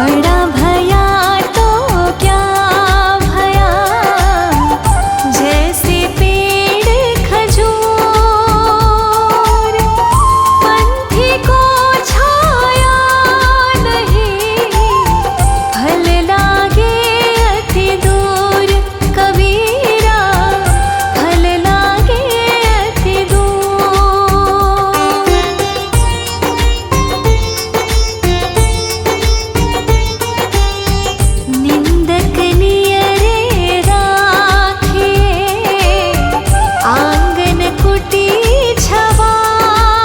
बड़ा भया तो क्या भया, जैसे पेड़ खजूर, पंथी को छाया नहीं, फल लागे अति दूर, कबीरा फल लागे अति दूर। निंदक नियरे राखिए, आंगन कुटी छवाए,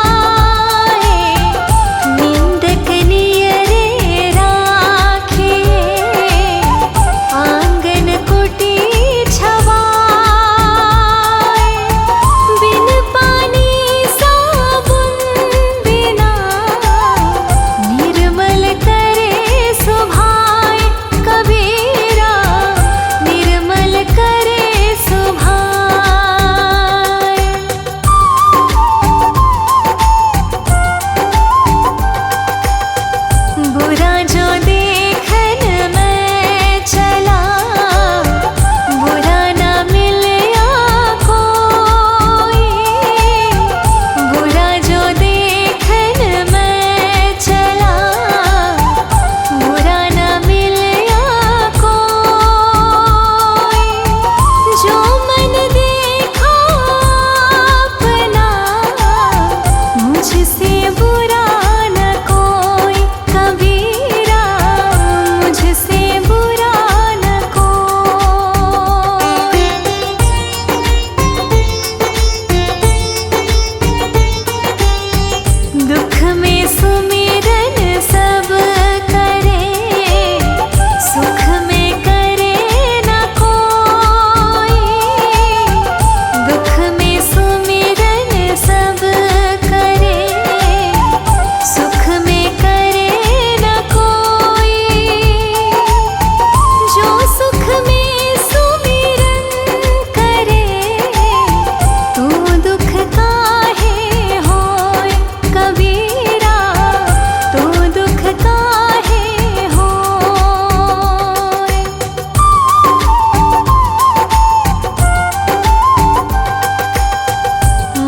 निंदक नियरे राखिए, आंगन कुटी छवाए, बिन पानी साबुन बिना, निर्मल करे सुभाए, कबीरा निर्मल करे सुभाए। बुरा जो देखन मैं चला, बुरा न मिलया कोई, बुरा जो देखन मैं चला, बुरा न मिलया कोई, जो मन देखा अपना, मुझसे बुरा न कोई, कबीरा मुझसे बुरा न कोई। दुख में सुमिरन सब करे, सुख में करे न कोई, दुख में सुमिरन सब करे, सुख में करे न कोई, जो सुख में सुमिरन करे, तो दुख काहे होय, कबीरा तो दुख काहे होय।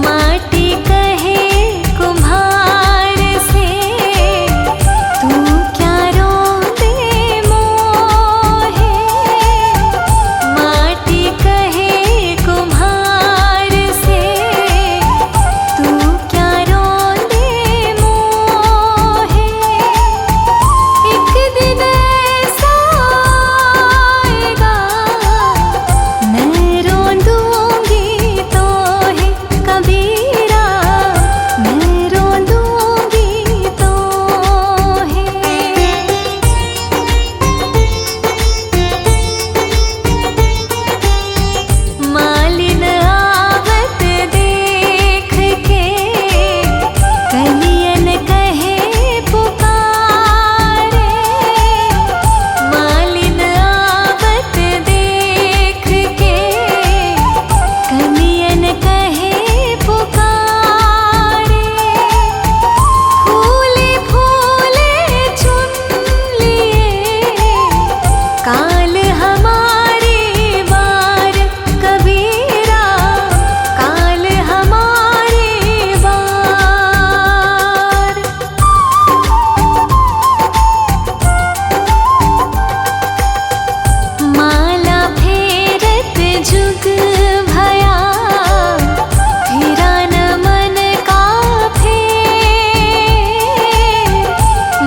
माटी कहे कुम्हार से, तू क्या रोंदे मोहे, माटी कहे कुम्हार से, तू क्या रोंदे मोहे, एक दिन ऐसा आएगा, मैं रोंदूंगी तो है, कबीरा मैं रोंदूंगी तो है। मालिन आवत देख के, कलियन कहे पुकारे, मालिन आवत देख के, कलियन कहे पुकारे, फूले फूले चुन लिए, काल हमारी बार, कबीरा काल हमारी बार। माला फेरत जुग भया, फिरा न मन का फेर,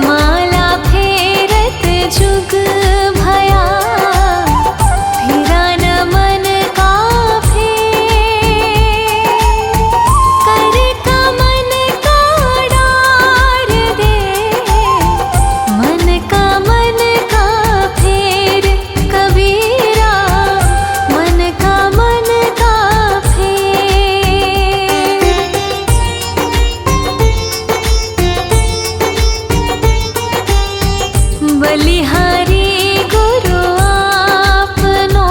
माला फेरत जुग भया, फिरा न मन का फेर, कर का मन का डार दे, मन का फेर, कबीरा मन का फेर। बलिहारी गुरु आपनो,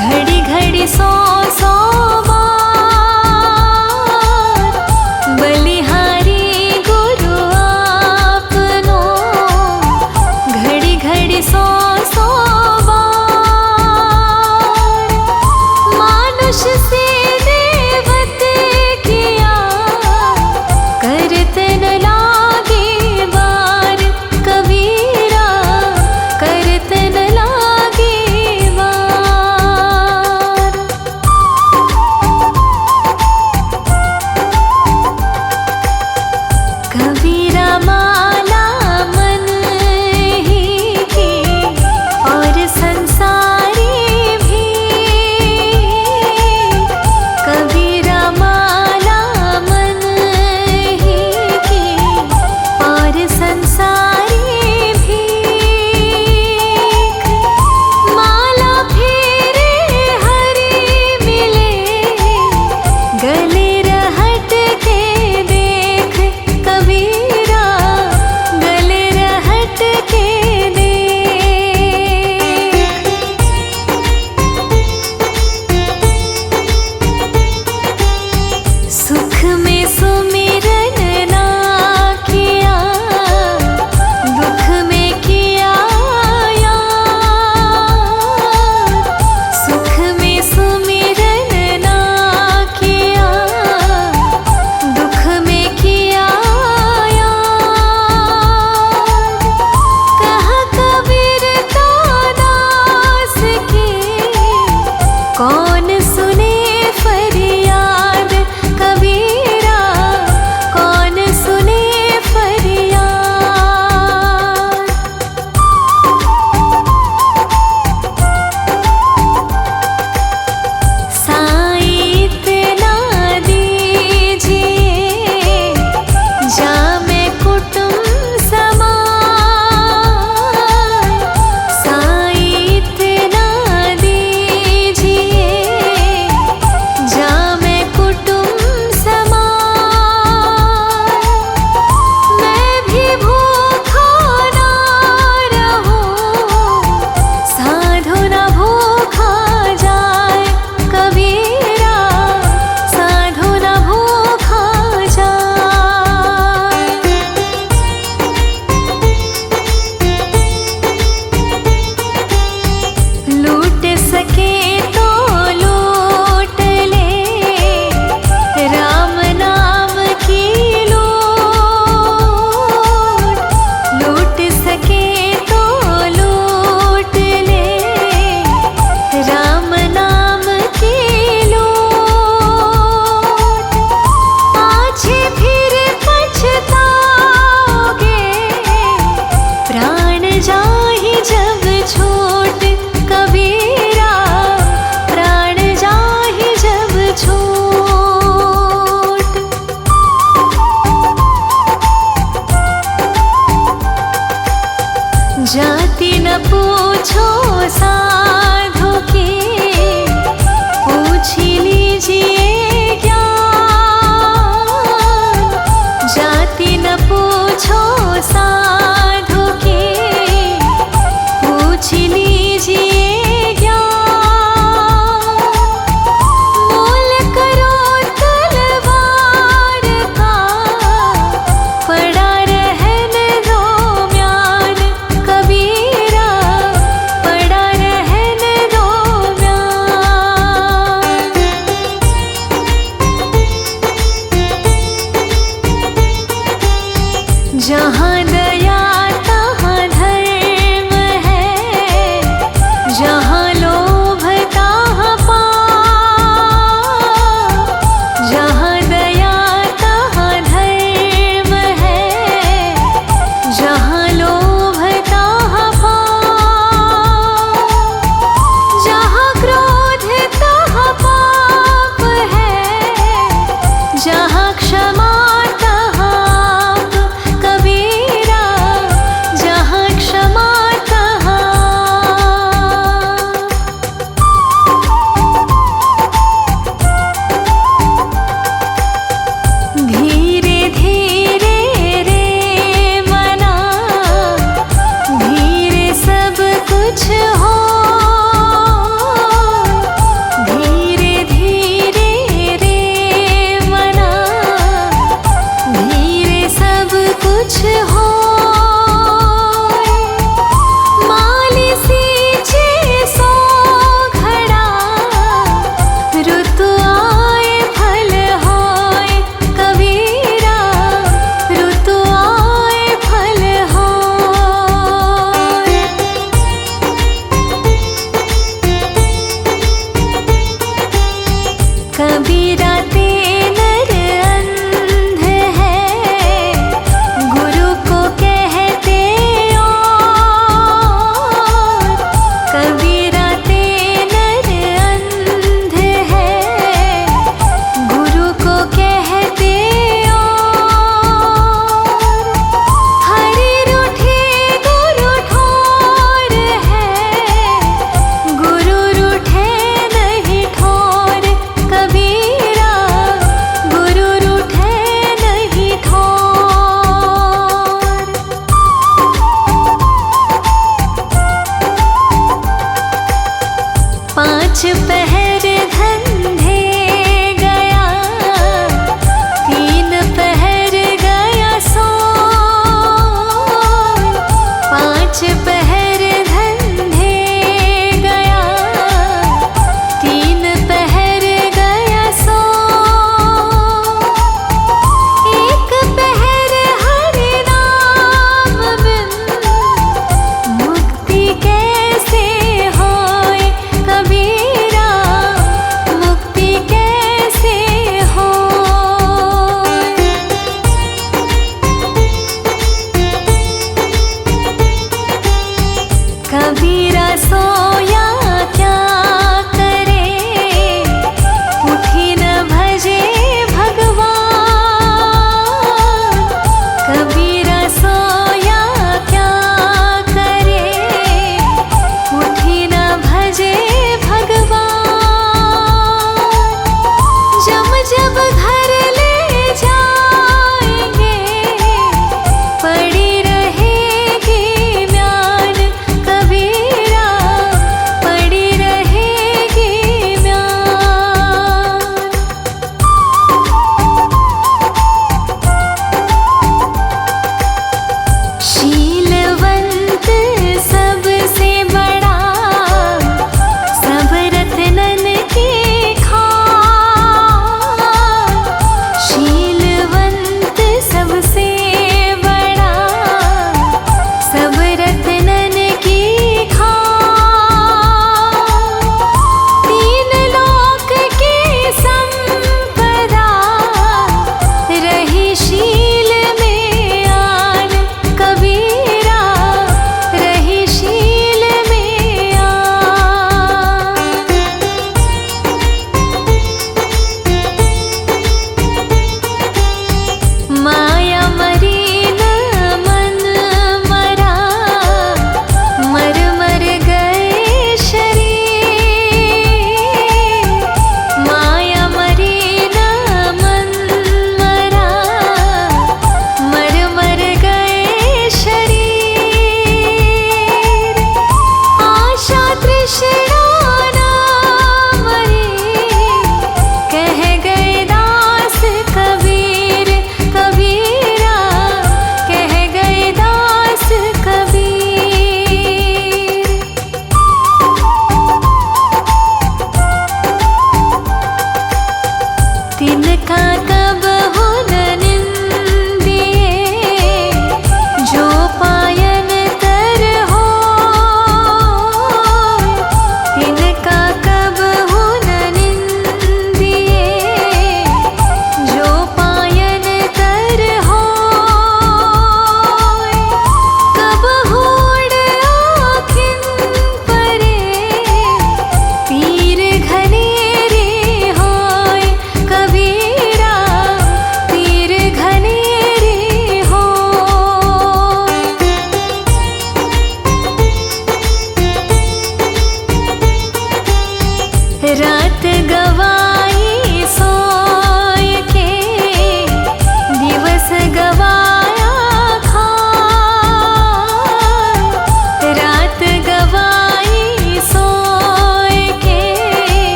घड़ी घड़ी सौ सौ बार, बलिहारी गुरु आपनो, जाति न पूछो साधु की, पूछ लीजिए ज्ञान। जाति न पूछो साधु की, पूछ लीजिए ज्ञान। मोल करो तलवार का, पड़ा रहन दो म्यान। कबीरा पड़ा रहन दो म्यान। जहाँ दया तहाँ धर्म है, जहाँ लोभ तहाँ पाप। जहाँ दया तहाँ धर्म है, जहाँ लोभ तहाँ पाप। जहाँ क्रोध तहाँ पाप है, जहाँ क्षमा तहाँ आप। कबीरा जहाँ क्षमा तहाँ आप। धीरे धीरे रे मना, धीरे सब कुछ हो। धीरे धीरे रे मना, धीरे सब कुछ हो। माली सींचे सो घड़ा, ऋतु आए फल होय। कबीरा ऋतु आए फल होय। कबीरा ते नर अंध है, गुरु को कहते और। कबीरा ते नर अंध है, गुरु को कहते और। हरि रूठे गुरु ठोर है, गुरु रूठे नहीं ठोर। कबीरा गुरु रूठे नहीं ठोर। पाँच पहर धंधे गया, तीन पहर गया सो। पाँच पहर धंधे गया, तीन पहर गया सो। एक पहर हरि नाम बिन, मुक्ति कैसे होय। कबीरा मुक्ति कैसे होय।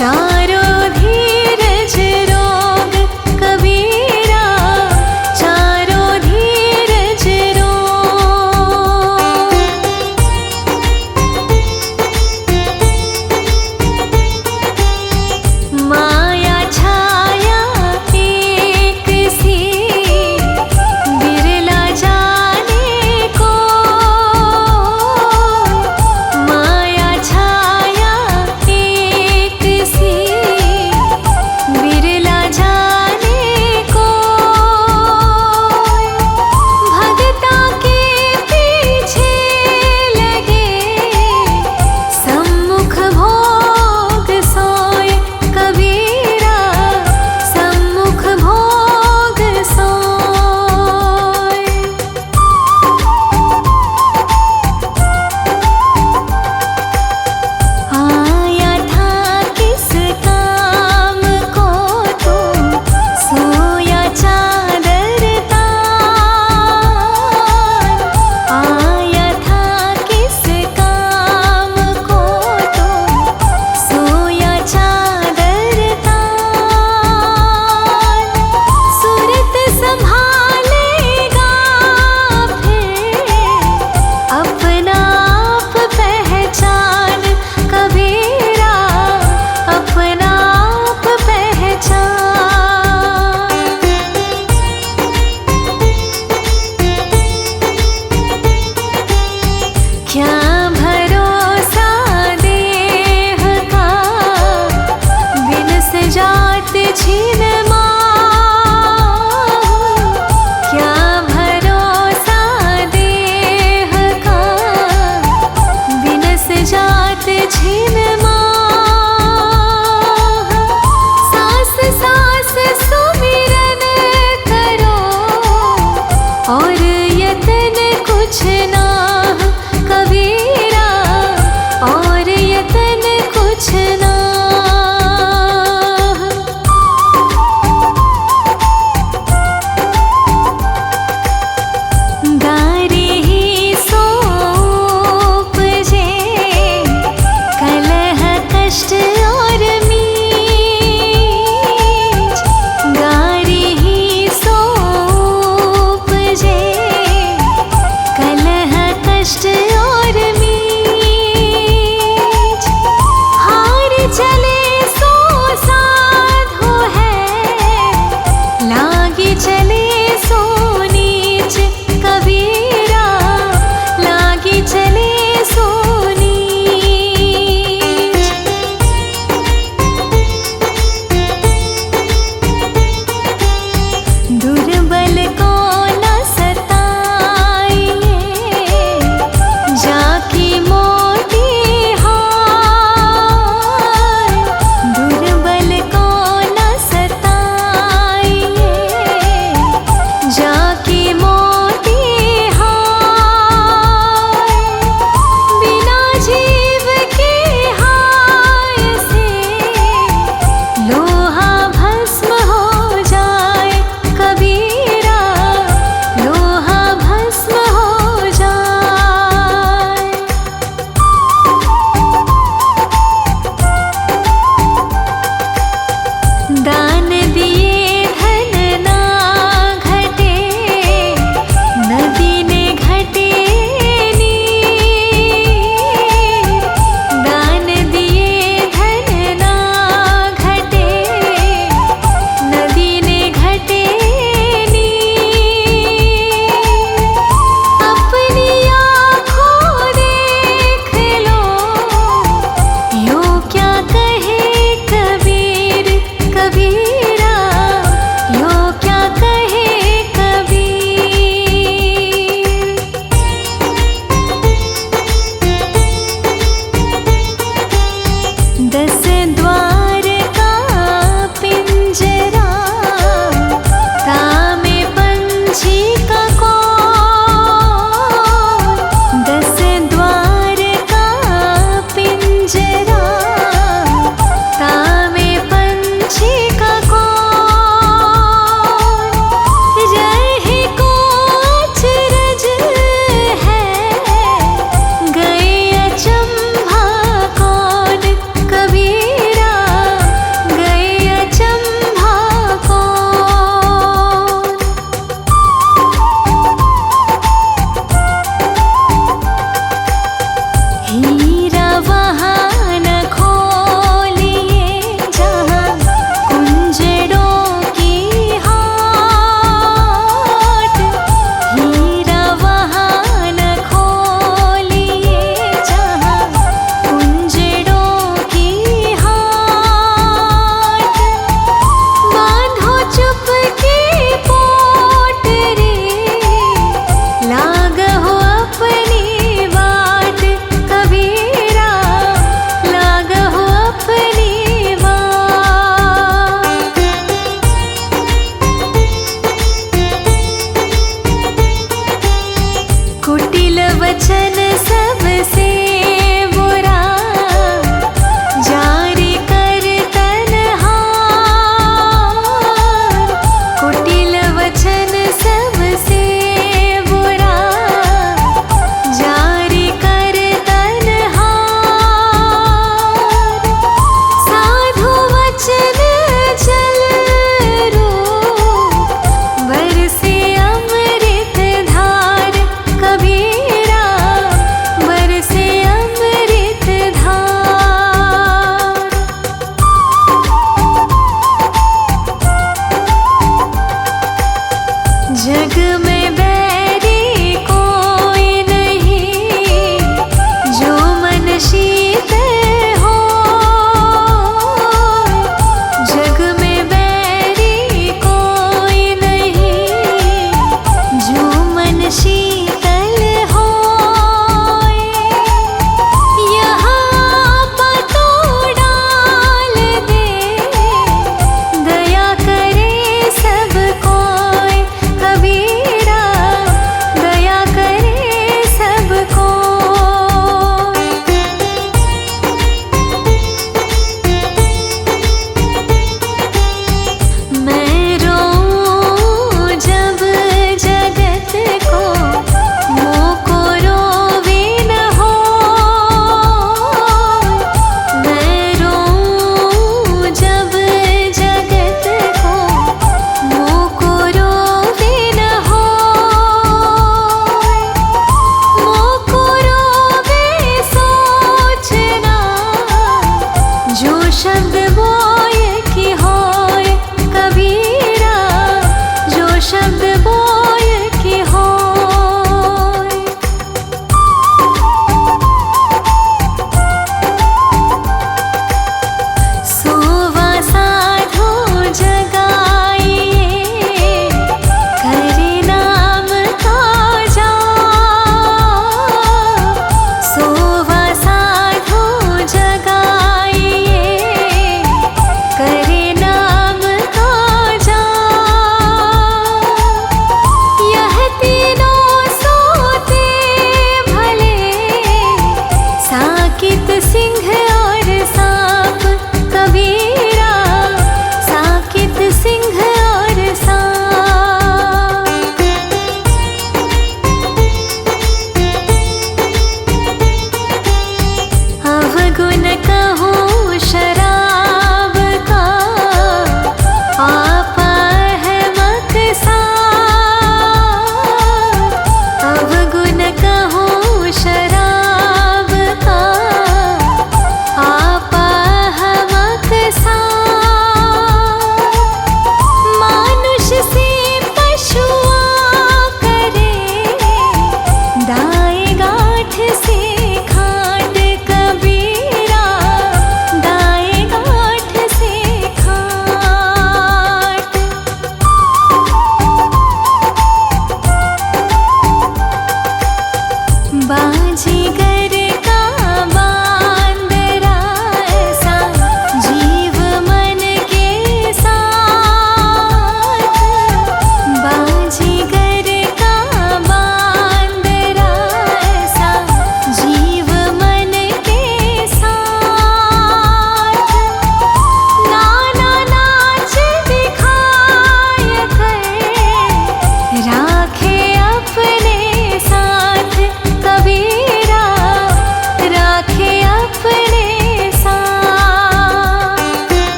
चारों धीरज रोग कबीरा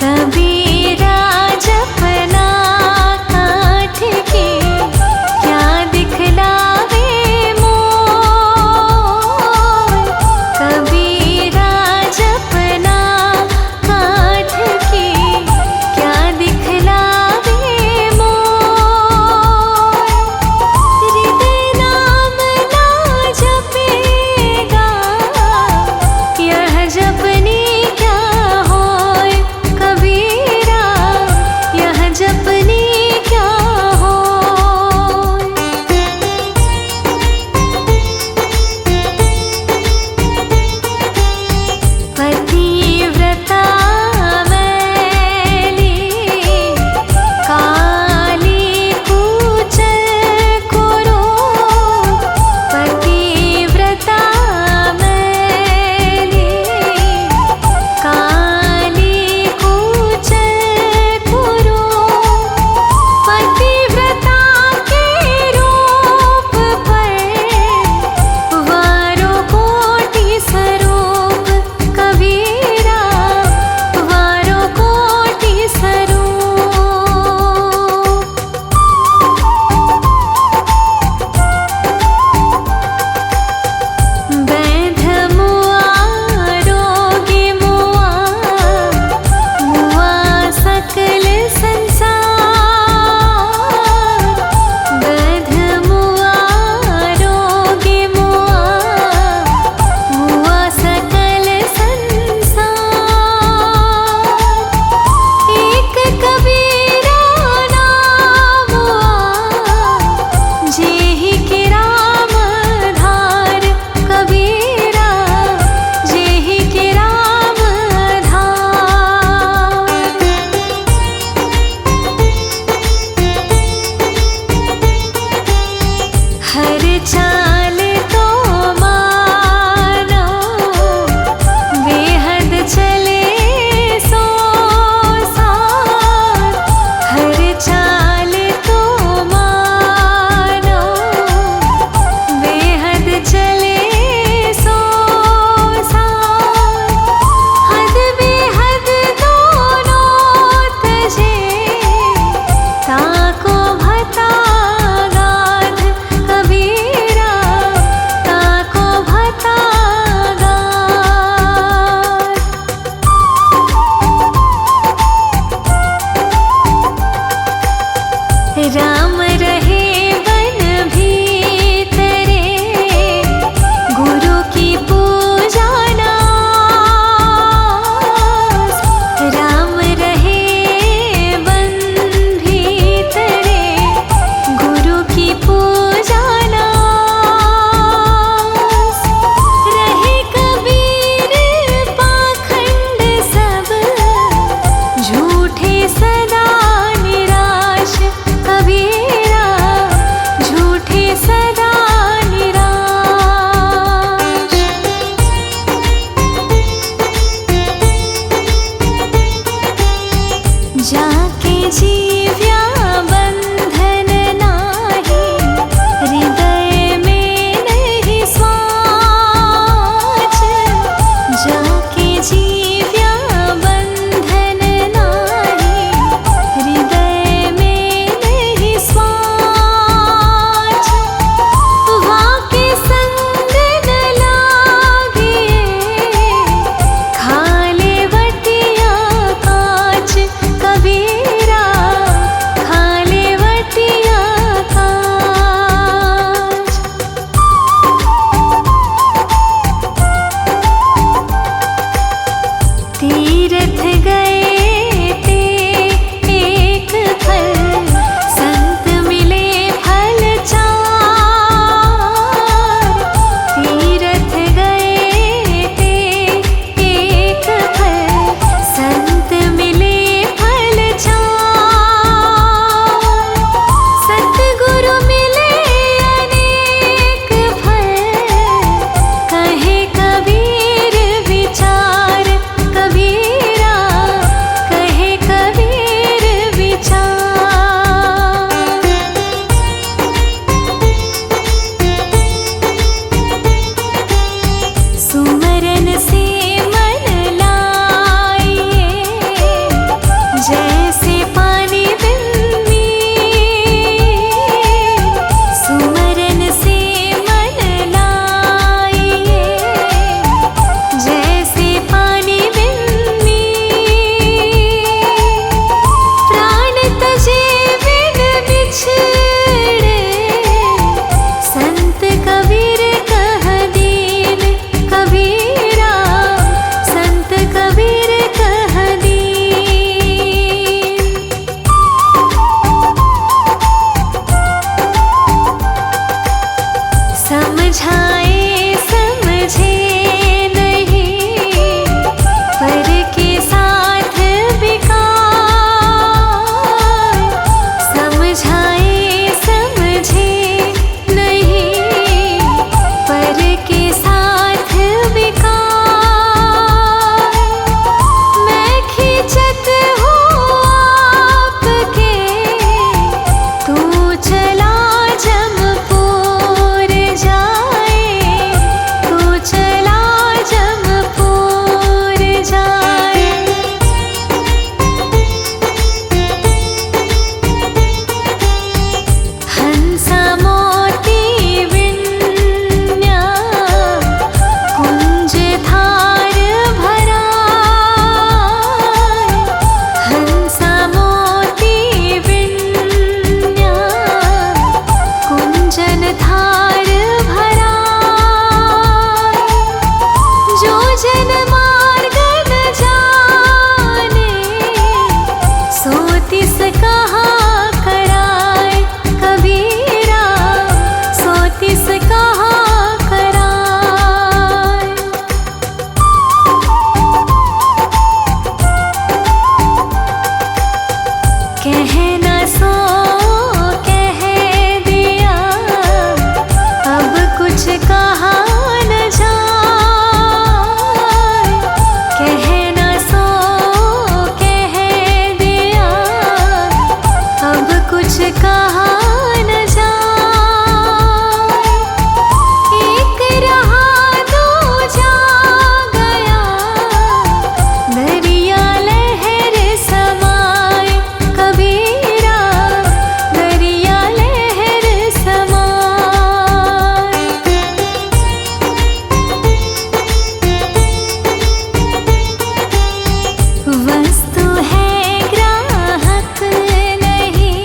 कबीरा जपना काठ के क्या दिखलावे मोर। कबीरा जपना काठ के क्या दिखलावे मोर। हृदय नाम ना जपेगा यह जपनी क्या होय। कबीरा यह जपनी क्या होय। पतिव्रता मैली काली कुचल कुरूप। पतिव्रता मैली काली कुचल कुरूप। पतिव्रता के रूप पर वारो कोटि स्वरूप। कबीरा वारो कोटि स्वरूप। बैध मुआ रोगी मुआ मुआ सकल संसार। बैध मुआ रोगी मुआ मुआ सकल संसार। एक कबीरा नाम जेहि के राम धार। कबीरा जेहि के राम धार। हर चाल तो मानो बेहद चले सो सार। हर चाल तो मानो बेहद चले सो सार। हद बेहद दोनों तजे ताको भता गाध। कबीरा ताको भता गाध। राम रहे वन भीतरे गुरु की पूजा नास। राम रहे वन भीतरे गुरु की पूजा नास। रहे कबीर पाखंड सब झूठे सदा निराश। कबीरा झूठे सदा निराश। जाके जीव्या बंधन नाही हृदय में नहीं स्वाच। जाके जीव्या बंधन नाही हृदय में नहीं स्वाच। वाके संग न लागिए खाले बटिया काच। कबीरा जैसे पानी बिन मीर, सुमरन से मन लाइए। जैसे पानी बिन मीर, प्राण तजे बिन बिछड़े। संत कबीर कह दीन कबीरा, संत कबीर कह दीन। समझाए समझे नहीं, पर के साथ बिकार। समझाए समझे नहीं, पर के साथ बिकार। मैं खिंचत हूँ आपके, तू चला जमपुर जाए, तू चला जमपुर जाए। हंसा मोती विन्या, कुंज धार भरा। हंसा मोती विन्या, कुंजन धार भरा। जो जन मार्ग न जाने, सो तिस कहाँ कराए कबीरा, सो तिस कहाँ कराए। कहना सो कह दिया, अब कुछ कहा न जाए। कहना सो कह दिया, अब कुछ कहा न जाए। एक रहा दूजा गया, दरिया लहर समाए कबीरा, दरिया लहर समाए। वस्तु है ग्राहक नहीं,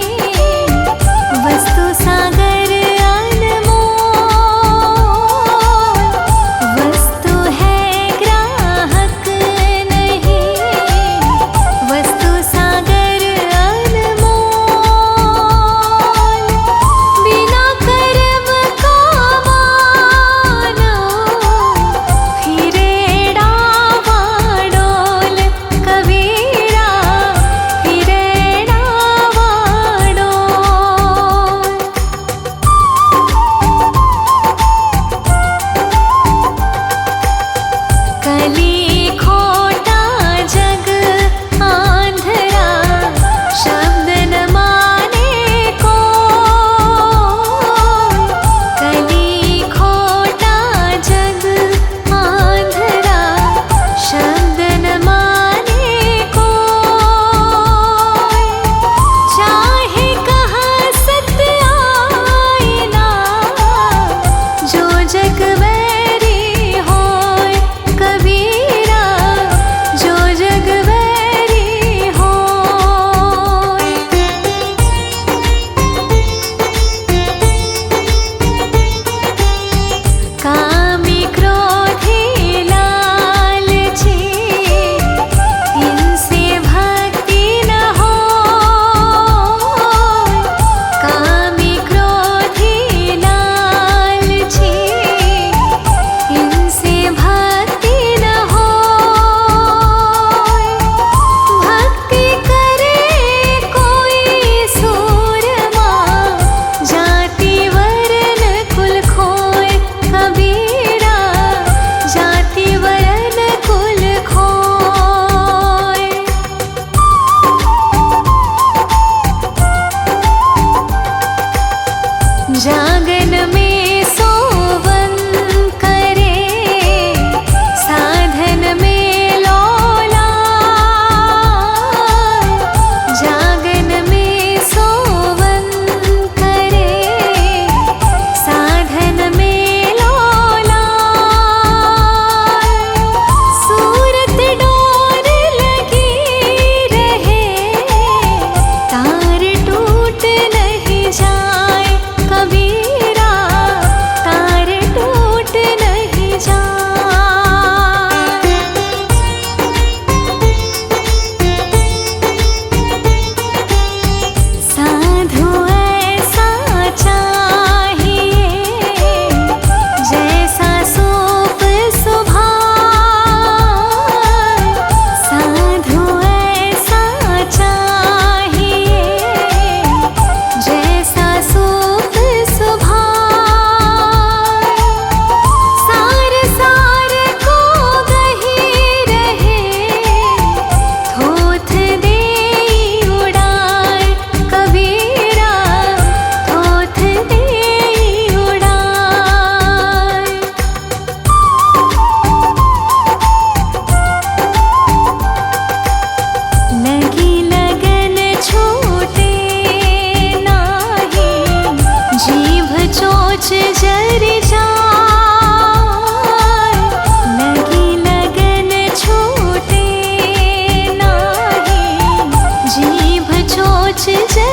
जय